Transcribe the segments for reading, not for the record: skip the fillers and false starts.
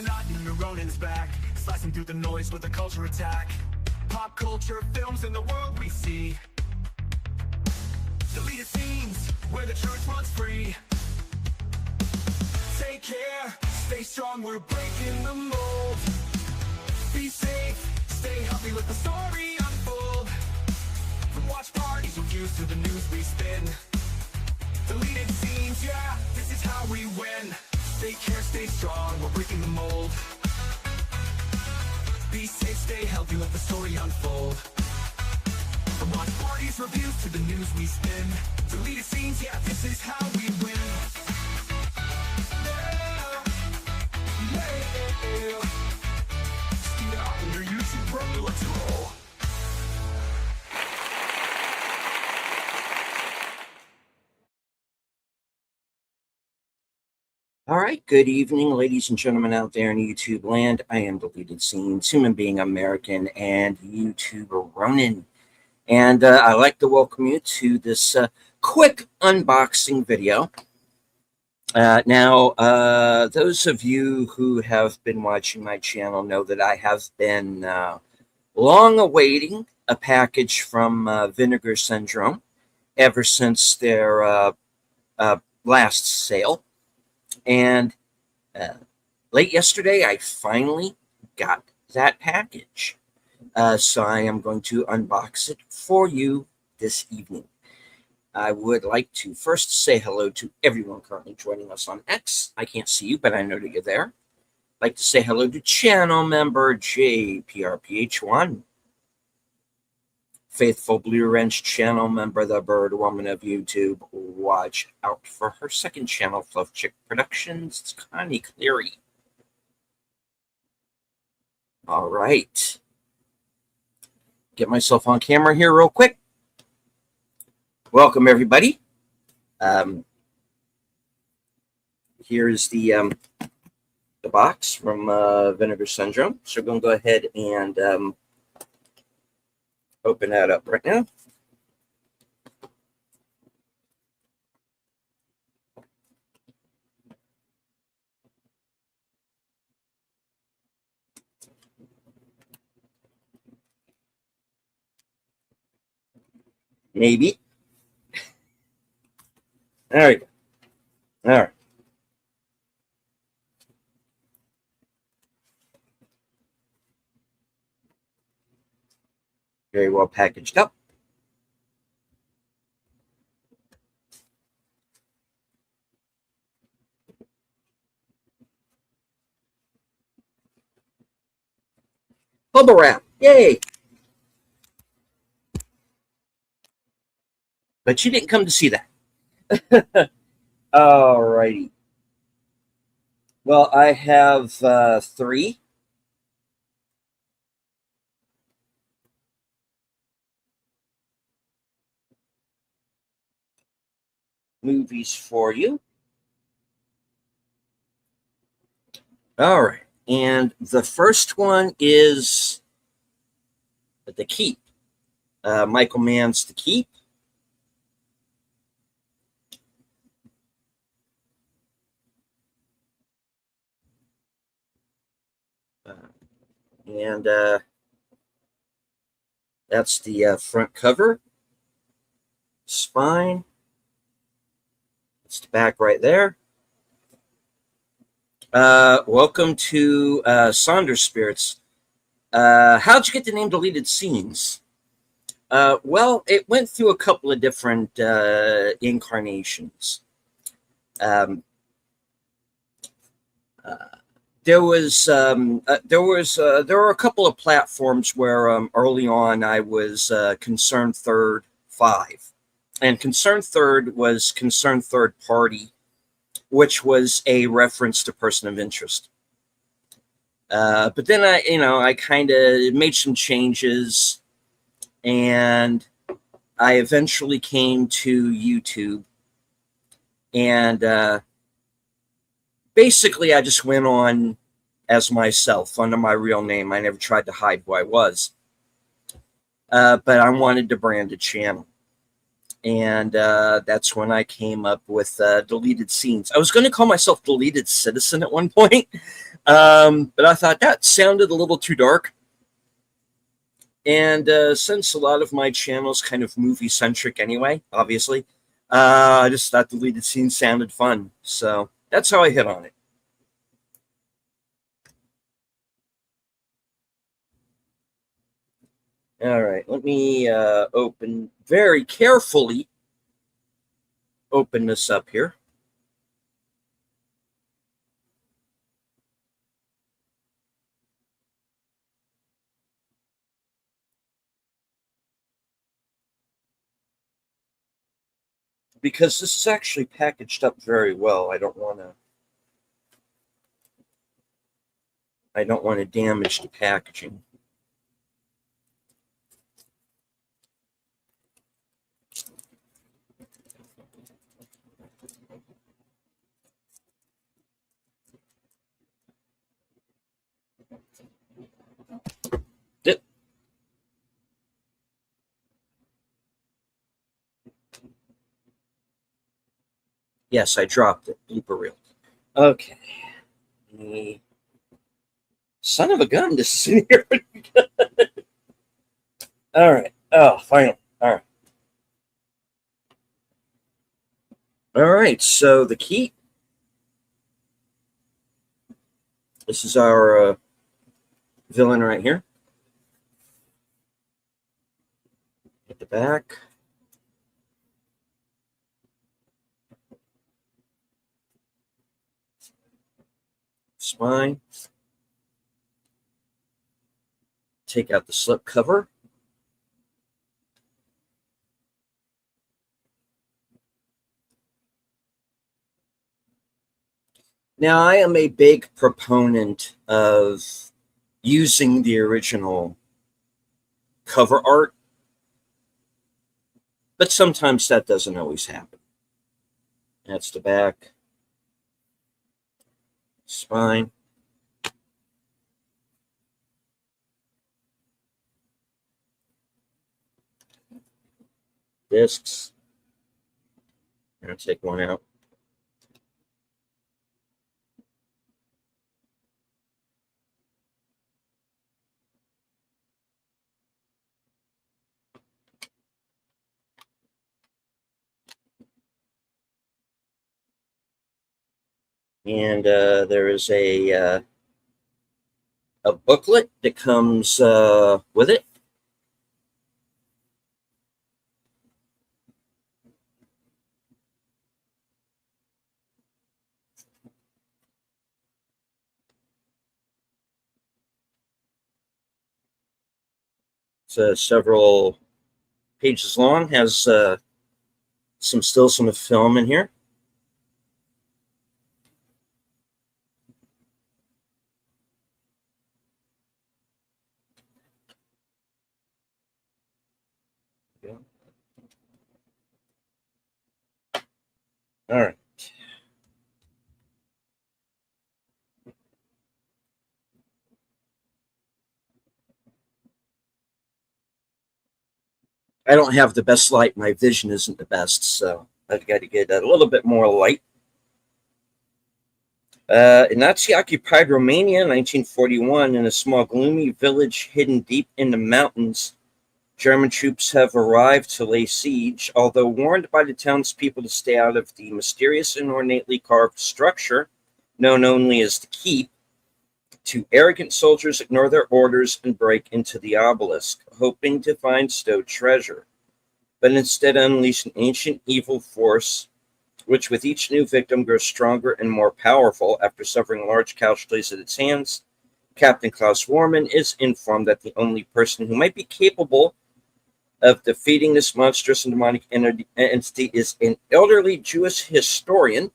Illuminati, Ronin's back, slicing through the noise with a culture attack. Pop culture, films, and the world we see. Deleted scenes, where the truth runs free. Take care, stay strong, we're breaking the mold. Be safe, stay healthy, let the story unfold. From watch parties, reviews to the news we spin. Deleted scenes, yeah, this is how we win. Take care, stay strong, we're breaking the mold. Be safe, stay healthy, let the story unfold. From watch parties, reviews to the news we spin. Deleted scenes, yeah, this is how we win. Let's roll. All right, good evening, ladies and gentlemen out there in YouTube land. I am Deleted Scenes, human being American, and YouTuber Ronin. And I'd like to welcome you to this quick unboxing video. Now, those of you who have been watching my channel know that I have been long awaiting a package from Vinegar Syndrome ever since their last sale. And late yesterday, I finally got that package. So I am going to unbox it for you this evening. I would like to first say hello to everyone currently joining us on X. I can't see you, but I know that you're there. I'd like to say hello to channel member JPRPH1. Faithful Blue Wrench channel member, the Bird Woman of YouTube. Watch out for her second channel, Fluff Chick Productions. It's Connie Cleary. All right. Get myself on camera here real quick. Welcome, everybody. Here's the box from Vinegar Syndrome. So we're going to go ahead and open that up right now. Maybe. All right. All right. Very well packaged up. Bubble wrap. Yay. But you didn't come to see that. All righty. Well, I have 3. Movies for you. All right. And the first one is The Keep. Michael Mann's The Keep. And that's the front cover. Spine. It's the back right there. Welcome to Saunders Spirits. How'd you get the name Deleted Scenes? Well, it went through a couple of different incarnations. There were a couple of platforms where early on I was Concerned Third 5, and Concerned Third was Concerned Third Party, which was a reference to Person of Interest. But then I kind of made some changes, and I eventually came to YouTube, and basically I just went on as myself under my real name. I never tried to hide who I was, but I wanted to brand a channel. And that's when I came up with deleted scenes. I was going to call myself Deleted Citizen at one point, but I thought that sounded a little too dark. And since a lot of my channel is kind of movie centric anyway, obviously, I just thought deleted scenes sounded fun. So that's how I hit on it. All right, let me open very carefully. Open this up here. Because this is actually packaged up very well. I don't want to damage the packaging. Yes, I dropped it. Blooper reel. Okay. Son of a gun, this is in here. All right. Oh, finally. All right. All right. So the key. This is our villain right here. At the back. Spine. Take out the slip cover. Now, I am a big proponent of using the original cover art, but sometimes that doesn't always happen. That's the back. Spine. Discs. I'm going to take one out. And there is a booklet that comes with it. It's several pages long, has some stills from the film in here. Yeah. All right. I don't have the best light. My vision isn't the best, so I've got to get a little bit more light. In Nazi-occupied Romania in 1941, in a small gloomy village hidden deep in the mountains, German troops have arrived to lay siege. Although warned by the townspeople to stay out of the mysterious and ornately carved structure, known only as the Keep, two arrogant soldiers ignore their orders and break into the obelisk, hoping to find stowed treasure, but instead unleash an ancient evil force which with each new victim grows stronger and more powerful. After suffering large casualties at its hands, Captain Klaus Warman is informed that the only person who might be capable of defeating this monstrous and demonic entity is an elderly Jewish historian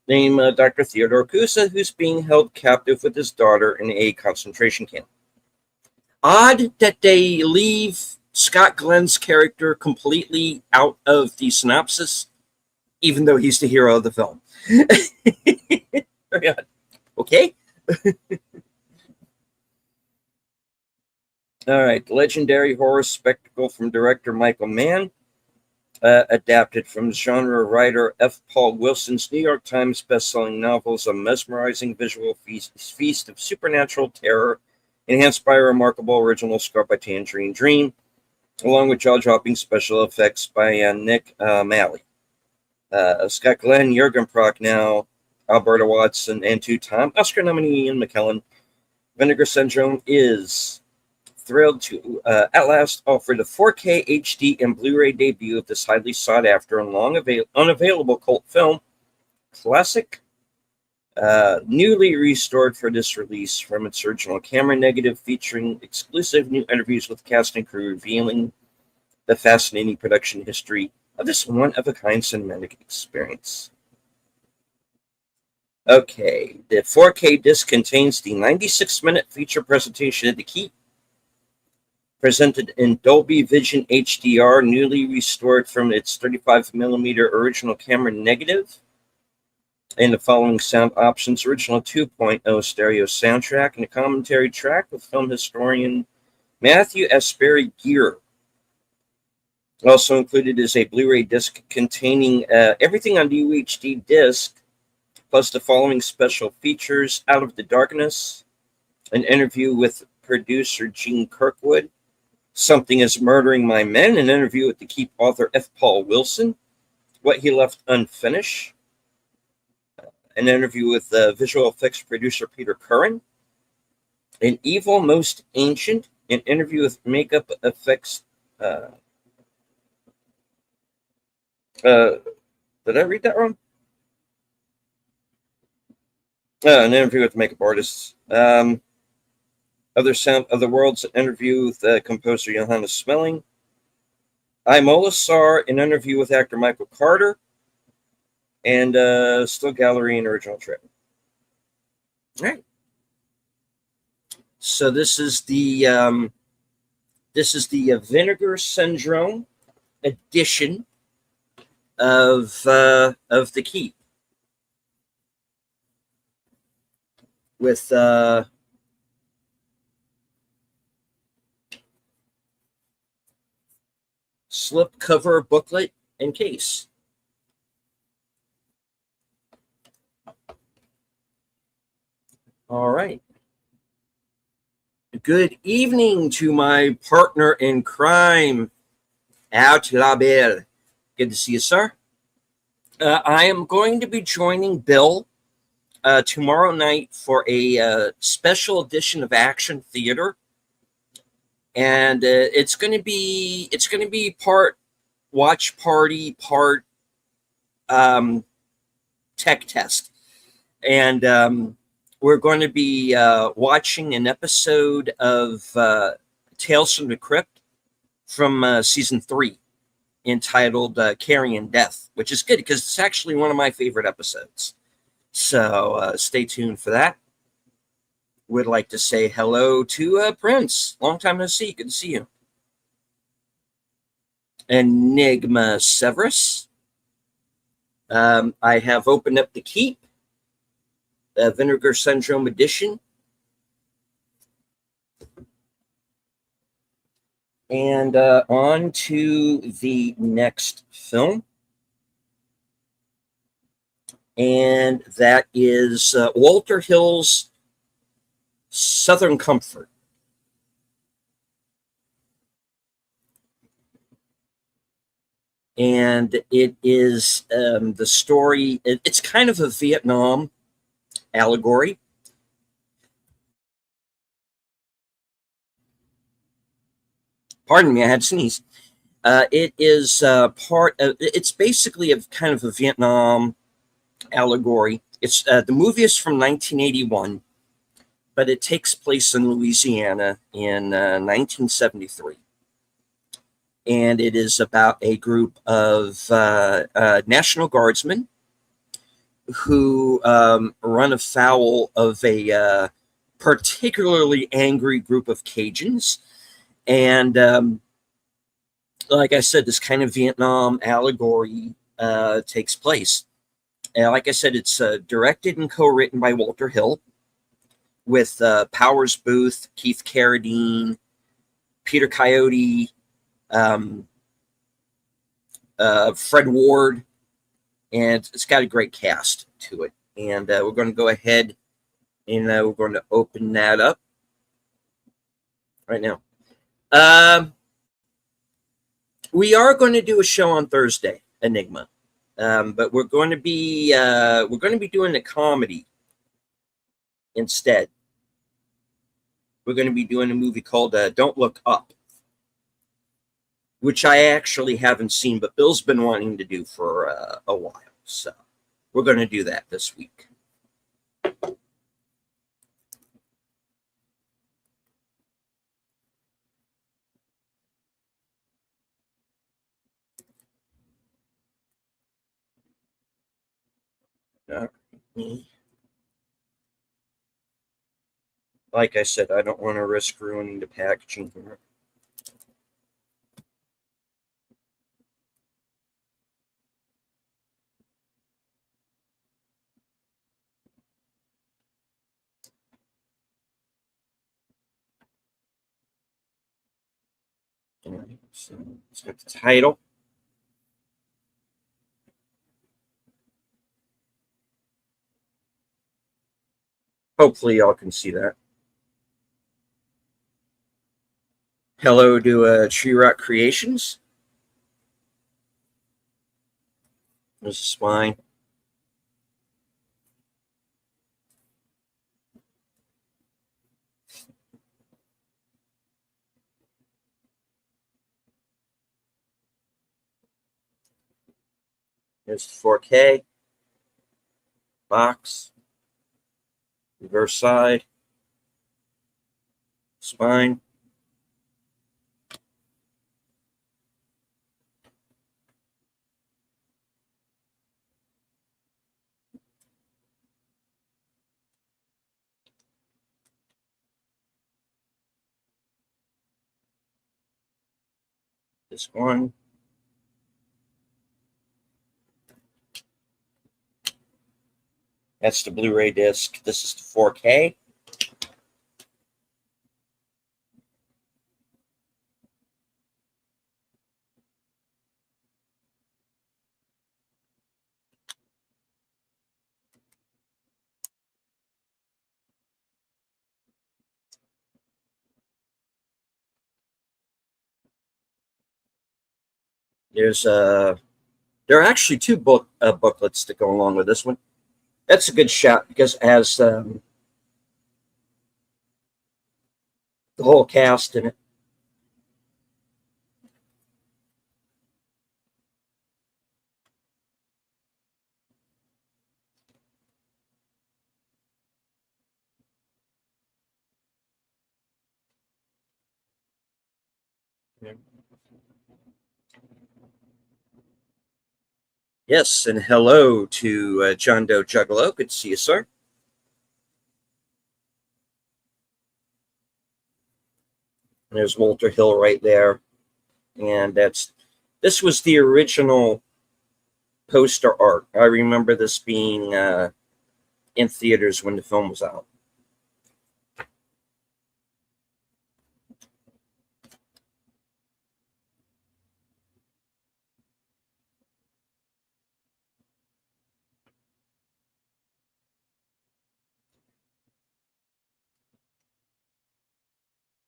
named Dr. Theodore Kusa, who's being held captive with his daughter in a concentration camp. Odd that they leave Scott Glenn's character completely out of the synopsis, even though he's the hero of the film. Very odd. Okay. All right. The legendary horror spectacle from director Michael Mann adapted from genre writer F. Paul Wilson's New York Times bestselling novels, a mesmerizing visual feast of supernatural terror, enhanced by a remarkable original score by Tangerine Dream, along with jaw-dropping special effects by Nick Malley. Scott Glenn, Jurgen Prochnow, Alberta Watson, and two-time Oscar nominee Ian McKellen. Vinegar Syndrome is thrilled to at last offer the 4K HD and Blu-ray debut of this highly sought-after and long unavailable cult film classic, newly restored for this release from its original camera negative, featuring exclusive new interviews with cast and crew revealing the fascinating production history of this one-of-a-kind cinematic experience. Okay, the 4K disc contains the 96-minute feature presentation of The Keep, presented in Dolby Vision HDR, newly restored from its 35mm original camera negative, and the following sound options: original 2.0 stereo soundtrack and a commentary track with film historian Matthew Asbury Gear. Also included is a Blu-ray disc containing everything on the UHD disc, plus the following special features: Out of the Darkness, an interview with producer Gene Kirkwood, Something is Murdering My Men, an interview with The Keep author F. Paul Wilson, What He Left Unfinished, an interview with visual effects producer Peter Curran, An Evil Most Ancient, an interview with makeup effects. Did I read that wrong? An interview with makeup artists. Other Sound of the World's an interview with composer Johannes Smelling. I'm Olisar, an interview with actor Michael Carter, and Still Gallery and original trip. All right. So this is the Vinegar Syndrome edition of The Keep, with slip cover booklet and case. All right. Good evening to my partner in crime, Out La Belle. Good to see you, sir. I am going to be joining Bill tomorrow night for a special edition of Action Theater, and it's going to be part watch party, part tech test, and we're going to be watching an episode of Tales from the Crypt from season 3, entitled Carrion Death, which is good because it's actually one of my favorite episodes. So stay tuned for that. Would like to say hello to Prince. Long time no see. Good to see you. Enigma Severus. I have opened up The Keep, Vinegar Syndrome edition. And on to the next film. And that is Walter Hill's Southern Comfort. And it is the story, it's kind of a Vietnam allegory. Pardon me, I had to sneeze. It is it's basically a kind of a Vietnam allegory. It's the movie is from 1981, but it takes place in Louisiana in 1973. And it is about a group of National Guardsmen who run afoul of a particularly angry group of Cajuns. And like I said, this kind of Vietnam allegory takes place. And like I said, it's directed and co-written by Walter Hill, with Powers Booth, Keith Carradine, Peter Coyote, Fred Ward, and it's got a great cast to it. And we're going to go ahead and we're going to open that up right now. We are going to do a show on Thursday, Enigma, but we're going to be doing a comedy instead. We're going to be doing a movie called Don't Look Up, which I actually haven't seen, but Bill's been wanting to do for a while. So we're going to do that this week. Like I said, I don't want to risk ruining the packaging here. So it's got the title. Hopefully y'all can see that. Hello to Tree Rock Creations. There's the spine. There's the 4K box, reverse side, spine. This one. That's the Blu-ray disc. This is the 4K. There are actually two booklets that go along with this one. That's a good shot because it has the whole cast in it. Yes, and hello to John Doe Juggalo. Good to see you, sir. And there's Walter Hill right there. And this was the original poster art. I remember this being in theaters when the film was out.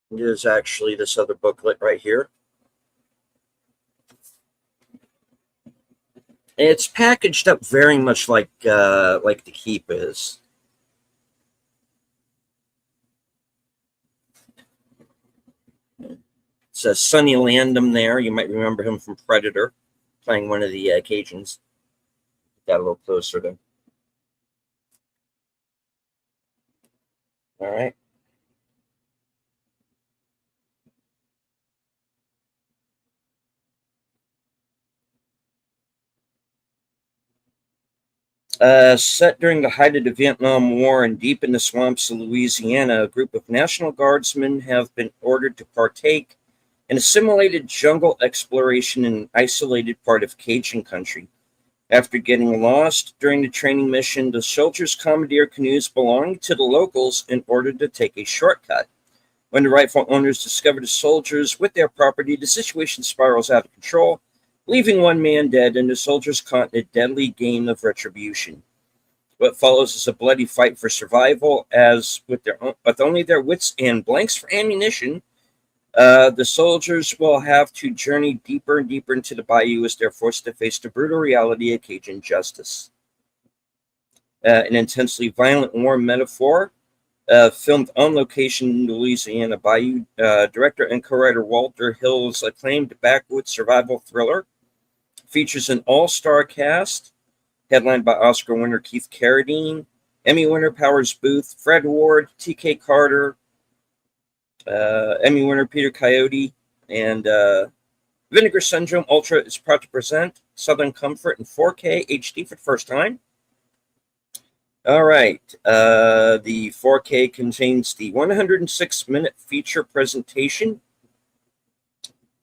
There's actually this other booklet right here. It's packaged up very much like the Keep is. It says Sonny Landham there. You might remember him from Predator, playing one of the Cajuns. Got a little closer to. All right. Set during the height of the Vietnam War and deep in the swamps of Louisiana, a group of National Guardsmen have been ordered to partake in a simulated jungle exploration in an isolated part of Cajun country. After getting lost during the training mission, the soldiers commandeer canoes belonging to the locals in order to take a shortcut. When the rightful owners discover the soldiers with their property, the situation spirals out of control. leaving one man dead and the soldiers caught in a deadly game of retribution. What follows is a bloody fight for survival, as with only their wits and blanks for ammunition, the soldiers will have to journey deeper and deeper into the bayou as they're forced to face the brutal reality of Cajun justice. An intensely violent war metaphor, filmed on location in the Louisiana bayou. Director and co-writer Walter Hill's acclaimed backwoods survival thriller features an all-star cast headlined by Oscar winner Keith Carradine, Emmy winner Powers Booth, Fred Ward, T.K. Carter, Emmy winner Peter Coyote, and Vinegar Syndrome Ultra is proud to present Southern Comfort in 4K HD for the first time. All right, the 4K contains the 106-minute feature presentation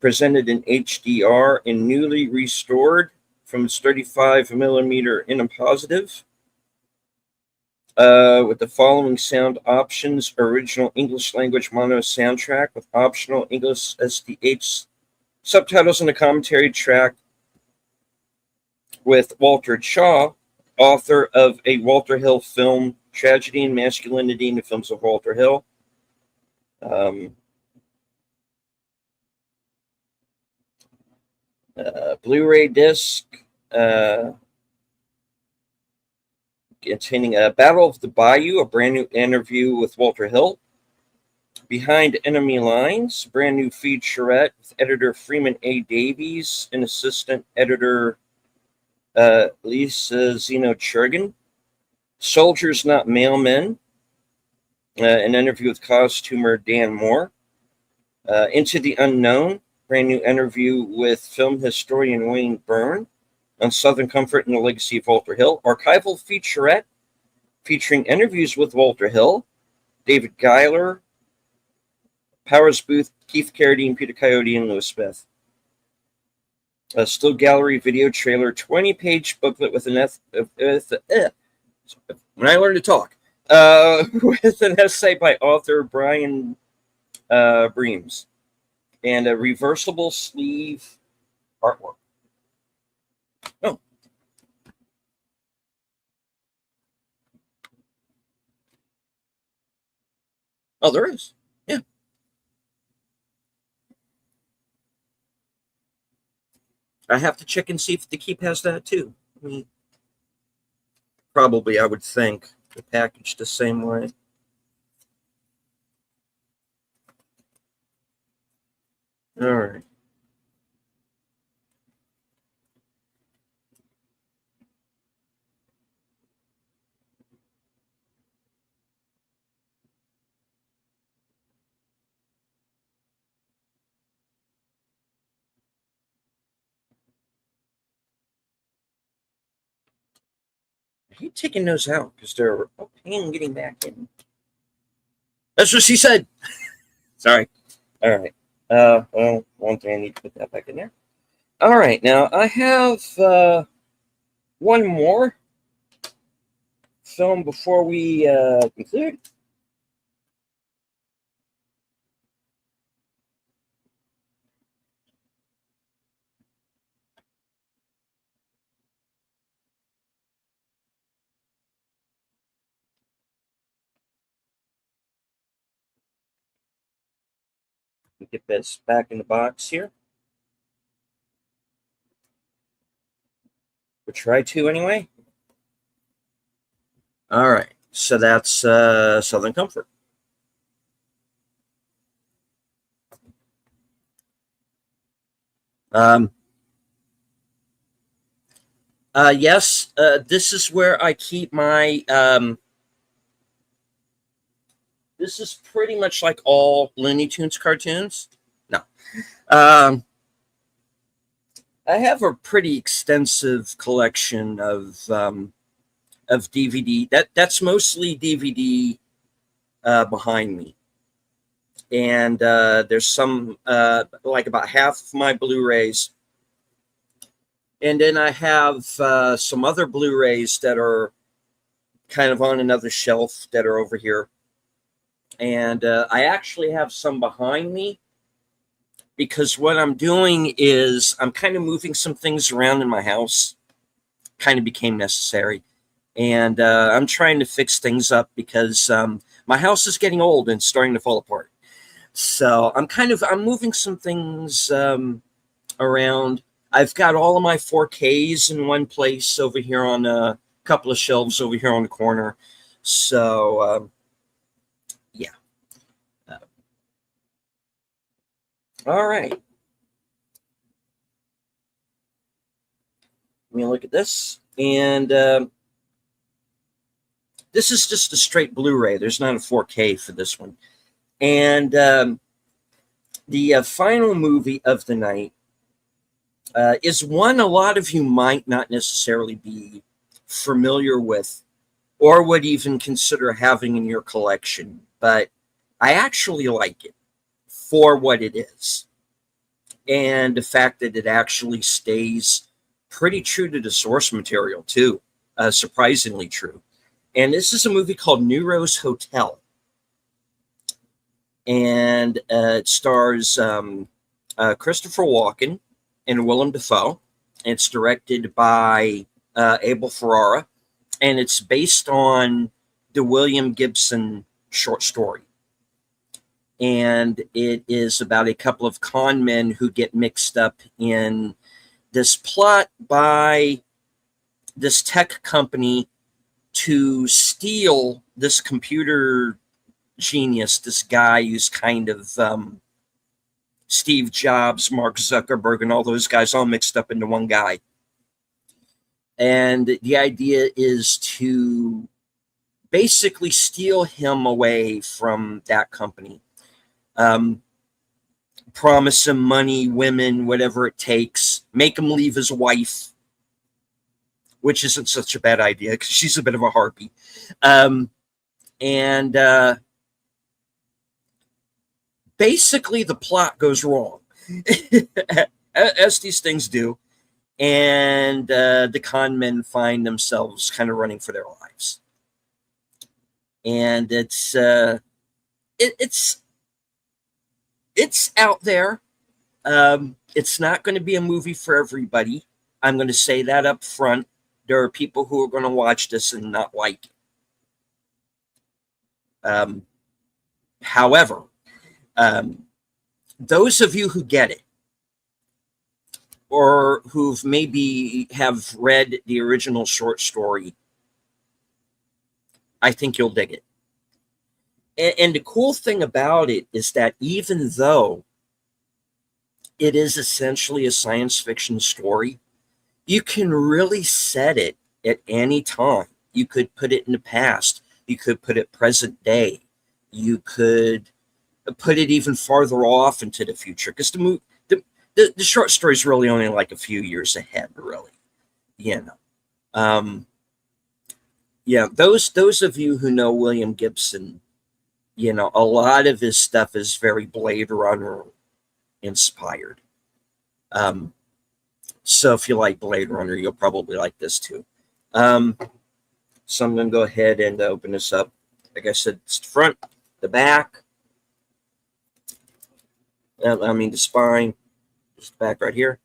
presented in HDR and newly restored from its 35mm in positive, with the following sound options: original English language mono soundtrack with optional English SDH subtitles and a commentary track with Walter Shaw, author of a Walter Hill film, Tragedy and Masculinity in the Films of Walter Hill. Blu-ray disc containing a Battle of the Bayou, a brand new interview with Walter Hill. Behind Enemy Lines, brand new featurette with editor Freeman A. Davies and assistant editor Lisa Zeno-Churgan. Soldiers Not Mailmen, an interview with costumer Dan Moore. Into the Unknown, brand new interview with film historian Wayne Byrne on Southern Comfort and the Legacy of Walter Hill. Archival featurette featuring interviews with Walter Hill, David Giler, Powers Booth, Keith Carradine, Peter Coyote, and Lewis Smith. A still gallery video trailer, 20-page booklet with an when I learn to talk, with an essay by author Brian Breams, and a reversible sleeve artwork. Oh, there is. Yeah. I have to check and see if the Keep has that too. I mean, probably, I would think. The package the same way. All right. I hate taking those out because they're a pain getting back in. That's what she said. Sorry. All right. Well, one thing I need to put that back in there. All right. Now I have one more film before we conclude. Get this back in the box here. We'll try to anyway. All right. So that's Southern Comfort. Yes, this is where I keep my this is pretty much like all Looney Tunes cartoons. No. I have a pretty extensive collection of DVD. That's mostly DVD behind me. And there's some, like about half of my Blu-rays. And then I have some other Blu-rays that are kind of on another shelf that are over here. And I actually have some behind me because what I'm doing is I'm kind of moving some things around in my house. Kind of became necessary, and I'm trying to fix things up because my house is getting old and starting to fall apart. So I'm moving some things around. I've got all of my 4Ks in one place over here on a couple of shelves over here on the corner. So yeah. Uh, all right. Let me look at this. And this is just a straight Blu-ray. There's not a 4K for this one. And the final movie of the night is one a lot of you might not necessarily be familiar with or would even consider having in your collection, but I actually like it for what it is. And the fact that it actually stays pretty true to the source material, too, surprisingly true. And this is a movie called New Rose Hotel. And it stars Christopher Walken and Willem Dafoe. It's directed by Abel Ferrara, and it's based on the William Gibson short story. And it is about a couple of con men who get mixed up in this plot by this tech company to steal this computer genius, this guy who's kind of Steve Jobs, Mark Zuckerberg, and all those guys all mixed up into one guy. And the idea is to basically steal him away from that company. Promise him money, women, whatever it takes, make him leave his wife, which isn't such a bad idea because she's a bit of a harpy. And basically the plot goes wrong, as these things do. And the con men find themselves kind of running for their lives. And it's out there. It's not going to be a movie for everybody. I'm going to say that up front. There are people who are going to watch this and not like it. However, those of you who get it, or who've maybe have read the original short story, I think you'll dig it. And the cool thing about it is that even though it is essentially a science fiction story, you can really set it at any time. You could put it in the past. You could put it present day. You could put it even farther off into the future, because the short story is really only like a few years ahead, really. Yeah, those of you who know William Gibson, a lot of his stuff is very Blade Runner inspired. So if you like Blade Runner, you'll probably like this too. So I'm going to go ahead and open this up. Like I said, it's the front, the back. The spine. Just back right here.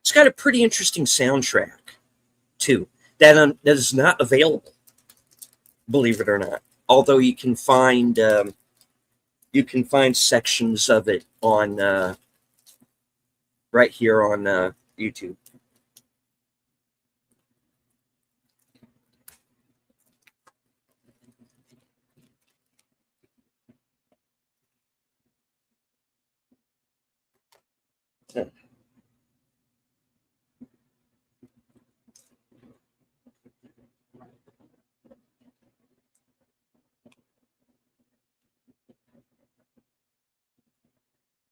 It's got a pretty interesting soundtrack, too, that is not available, believe it or not. Although you can find sections of it on right here on YouTube.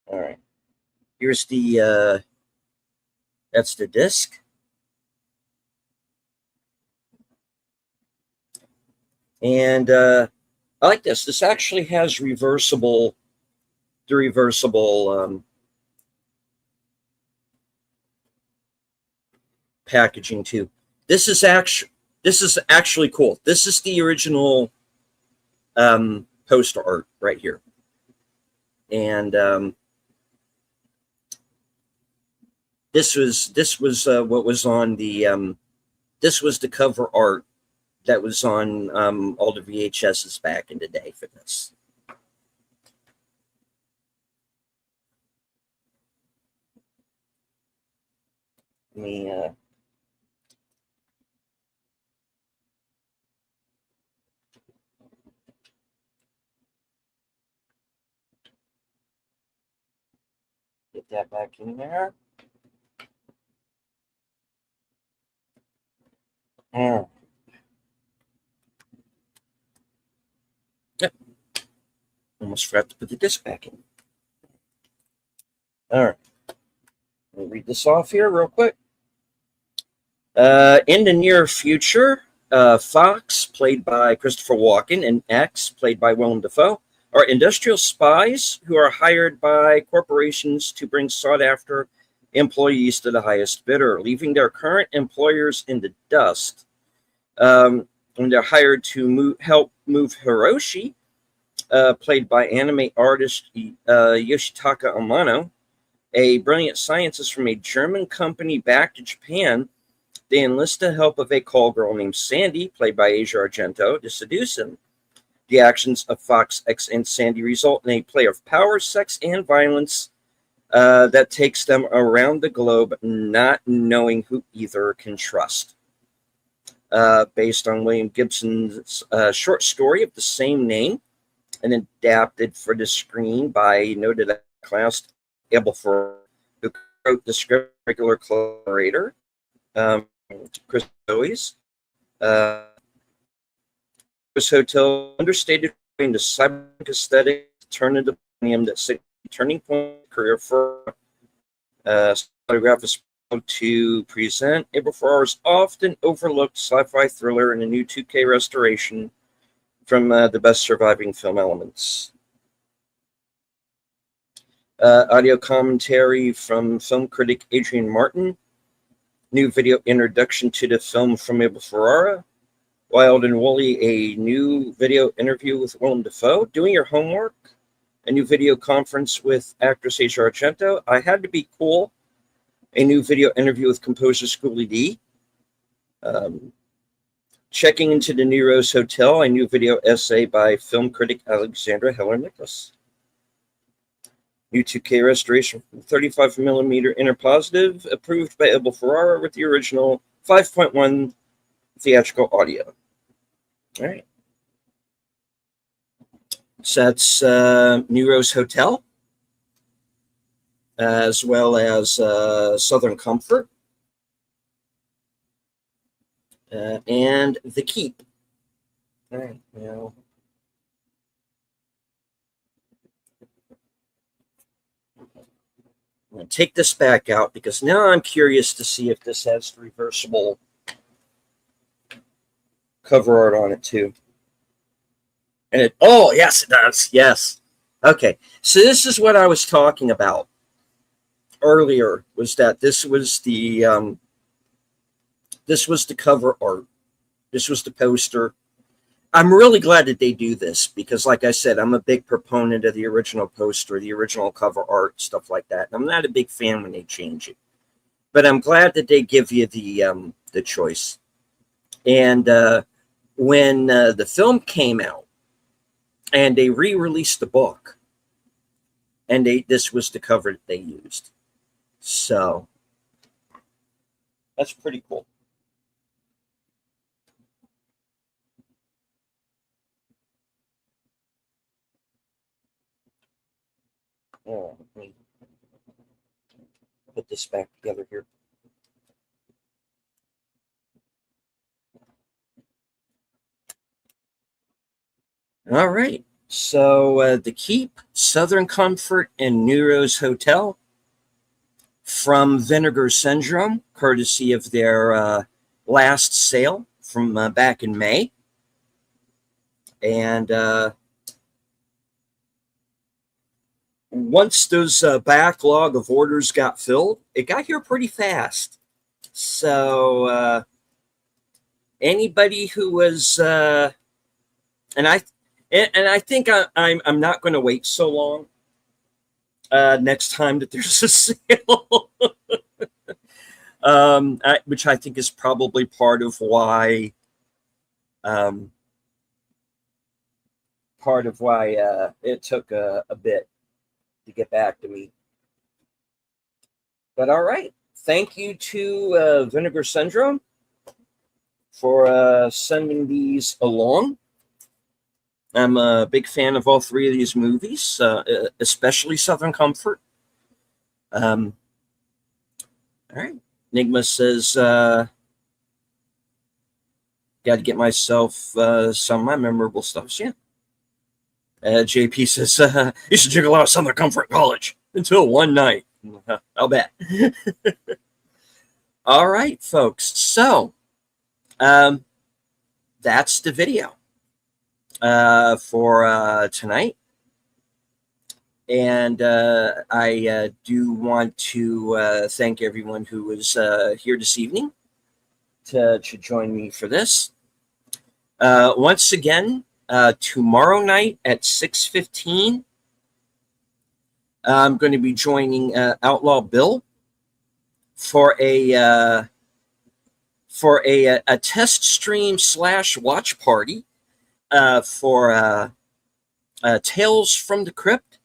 All right. Here's that's the disc. And I like this. This actually has reversible packaging too. This is actually cool. This is the original poster art right here, and this was what was on the this was the cover art that was on all the VHSs back in the day for this. Let me get that back in there. Yep. Almost forgot to put the disc back in. All right. Let me read this off here real quick. In the near future, Fox, played by Christopher Walken, and X, played by Willem Dafoe, are industrial spies who are hired by corporations to bring sought-after employees to the highest bidder, leaving their current employers in the dust. And they're hired to help move Hiroshi, played by anime artist Yoshitaka Amano, a brilliant scientist from a German company, back to Japan. They enlist the help of a call girl named Sandy, played by Asia Argento, to seduce him. The actions of Fox, X, and Sandy result in a play of power, sex, and violence that takes them around the globe, not knowing who either can trust. Based on William Gibson's short story of the same name, and adapted for the screen by noted Klaus Abelford, who wrote the script, regular collaborator, Chris Bowies. This hotel understated the cyberpunk aesthetic turned into premium that signaled a turning point career for cinematographists to present Abel Ferrara's often overlooked sci-fi thriller in a new 2K restoration from the best surviving film elements. Audio commentary from film critic Adrian Martin. New video introduction to the film from Abel Ferrara. Wild and Woolly, a new video interview with Willem Dafoe. Doing your homework, a new video conference with actress Asia Argento. I Had to Be Cool, a new video interview with composer Schoolie D. Checking into the New Rose Hotel, a new video essay by film critic Alexandra Heller-Nicholas. New 2K restoration from 35mm interpositive, approved by Abel Ferrara with the original 5.1 theatrical audio. All right. So that's New Rose Hotel, as well as Southern Comfort, and The Keep. All right, now I'm going to take this back out because now I'm curious to see if this has reversible cover art on it too. And oh, yes, it does. Yes. Okay. So this is what I was talking about earlier, was that this was the cover art. This was the poster. I'm really glad that they do this because, like I said, I'm a big proponent of the original poster, the original cover art, stuff like that. And I'm not a big fan when they change it, but I'm glad that they give you the choice. And when the film came out, and they re-released the book, and this was the cover that they used. So that's pretty cool. Oh, let me put this back together here. All right. So The Keep, Southern Comfort, and New Rose Hotel from Vinegar Syndrome, courtesy of their last sale from back in May. And once those backlog of orders got filled, it got here pretty fast. So anybody who was, and I think I'm not going to wait so long. Next time that there's a sale, which I think is probably part of why, it took a bit to get back to me. But all right, thank you to Vinegar Syndrome for sending these along. I'm a big fan of all three of these movies, especially Southern Comfort. All right. Enigma says, got to get myself some of my memorable stuff. Yeah. JP says, you should drink a lot of Southern Comfort in college until one night. I'll bet. All right, folks. So that's the video for tonight. And I do want to thank everyone who was here this evening to join me for this. Once again, tomorrow night at 6:15, I'm going to be joining Outlaw Bill for a test stream / watch party for Tales from the Crypt,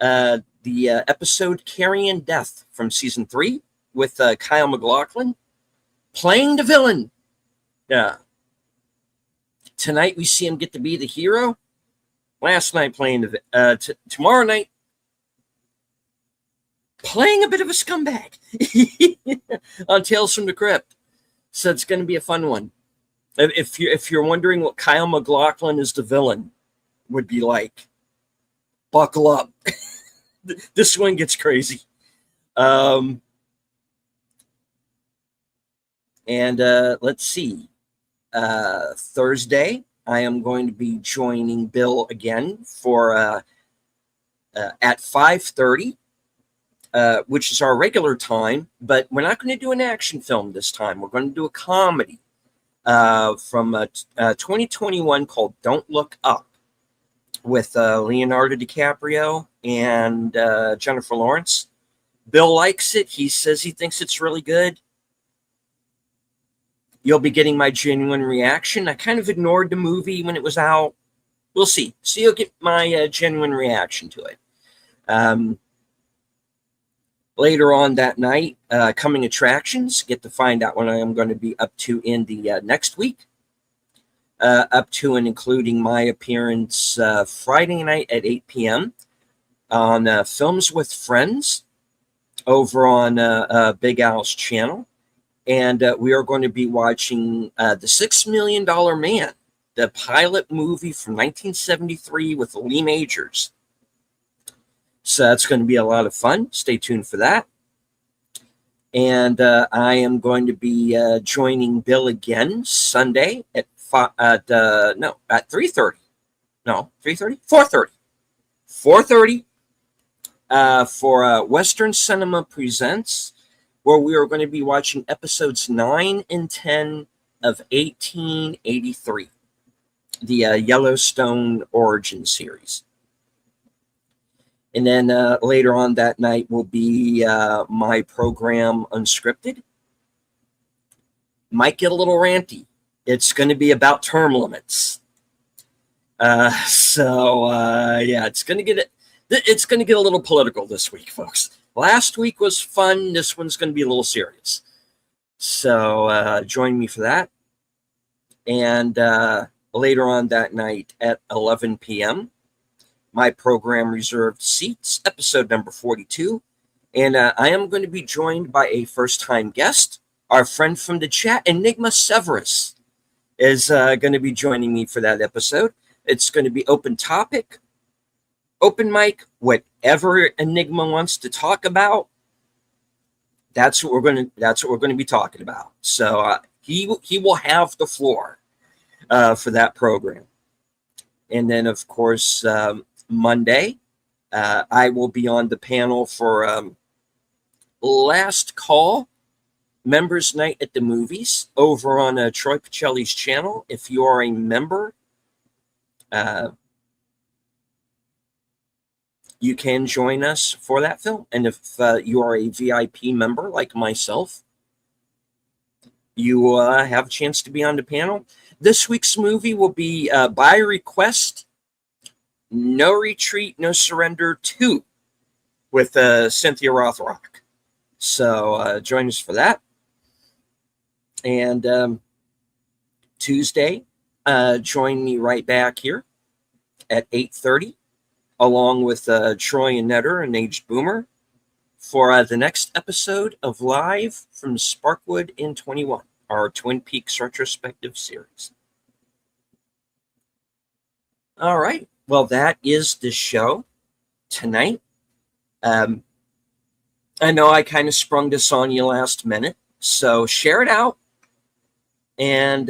the episode Carrion Death from season 3 with Kyle MacLachlan playing the villain. Tonight we see him get to be the hero. Last night playing the tomorrow night playing a bit of a scumbag on Tales from the Crypt. So it's going to be a fun one. If you're wondering what Kyle MacLachlan is the villain would be like, buckle up. This one gets crazy. And let's see. Thursday, I am going to be joining Bill again for at 5:30, which is our regular time. But we're not going to do an action film this time. We're going to do a comedy from 2021 called Don't Look Up with Leonardo DiCaprio and Jennifer Lawrence. Bill likes it. He says he thinks it's really good. You'll be getting my genuine reaction. I kind of ignored the movie when it was out. We'll see. So you'll get my genuine reaction to it. Later on that night, coming attractions, get to find out what I am going to be up to in the next week. Up to and including my appearance Friday night at 8 p.m. on Films with Friends over on Big Al's channel. And we are going to be watching The $6 Million Man, the pilot movie from 1973 with Lee Majors. So that's going to be a lot of fun. Stay tuned for that. And I am going to be joining Bill again Sunday at 3:30. No, 3:30? 4:30. 4:30 for Western Cinema Presents, where we are going to be watching episodes 9 and 10 of 1883, the Yellowstone Origin series. And then later on that night will be my program Unscripted. Might get a little ranty. It's going to be about term limits. Yeah, it's going to get a little political this week, folks. Last week was fun. This one's going to be a little serious. So join me for that. And later on that night at 11 p.m., my program Reserved Seats, episode number 42. And I am going to be joined by a first-time guest. Our friend from the chat, Enigma Severus, is going to be joining me for that episode. It's going to be open topic, open mic, whatever Enigma wants to talk about. That's what we're going to be talking about. So he will have the floor for that program. And then, of course, Monday, I will be on the panel for Last Call Members Night at the Movies over on Troy Pacelli's channel. If you are a member, you can join us for that film. And if you are a VIP member like myself, you have a chance to be on the panel. This week's movie will be by request, No Retreat, No Surrender 2 with Cynthia Rothrock. So join us for that. And Tuesday, join me right back here at 8:30, along with Troy and Netter and Aged Boomer, for the next episode of Live from Sparkwood in 21, our Twin Peaks retrospective series. All right. Well, that is the show tonight. I know I kind of sprung this on you last minute, so share it out and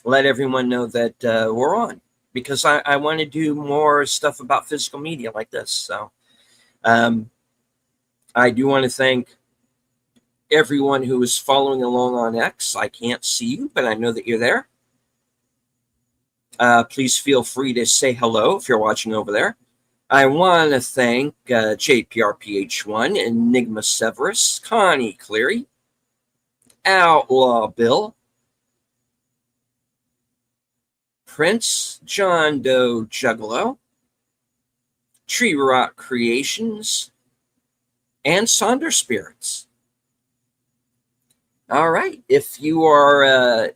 let everyone know that we're on, because I want to do more stuff about physical media like this. So I do want to thank everyone who is following along on X. I can't see you, but I know that you're there. Please feel free to say hello if you're watching over there. I want to thank JPRPH1, Enigma Severus, Connie Cleary, Outlaw Bill, Prince John Doe Juggalo, Tree Rock Creations, and Sonder Spirits. All right. If you are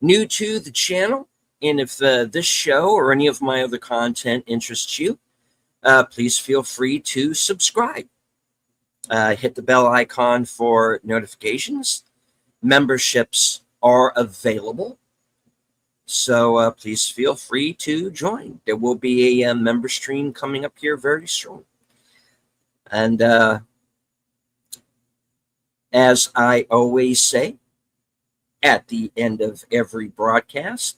new to the channel, and if this show or any of my other content interests you, please feel free to subscribe. Hit the bell icon for notifications. Memberships are available, so please feel free to join. There will be a member stream coming up here very soon. And as I always say at the end of every broadcast,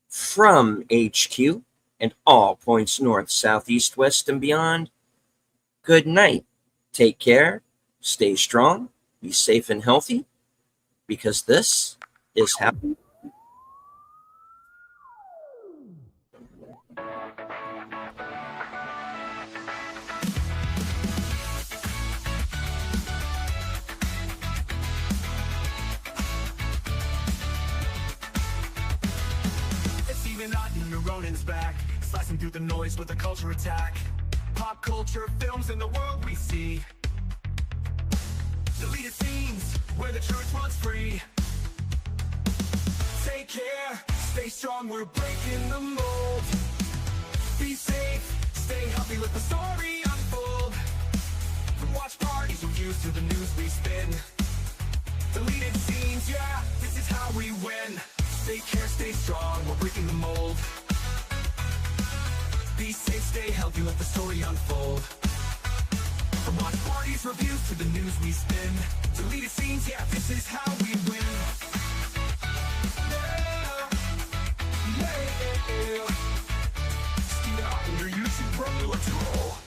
from HQ and all points north, south, east, west, and beyond, good night. Take care, stay strong, be safe and healthy, because this is happening. Ronan's back, slicing through the noise with a culture attack. Pop culture films in the world we see. Deleted scenes where the truth runs free. Take care, stay strong, we're breaking the mold. Be safe, stay healthy, let the story unfold. From watch parties or views to the news we spin. Deleted scenes, yeah, this is how we win. Take care, stay strong, we're breaking the mold. Be safe, stay healthy, let the story unfold. From watch parties, reviews to the news we spin. Deleted scenes, yeah, this is how we win. Yeah. Steal out on your YouTube, brother, let's roll.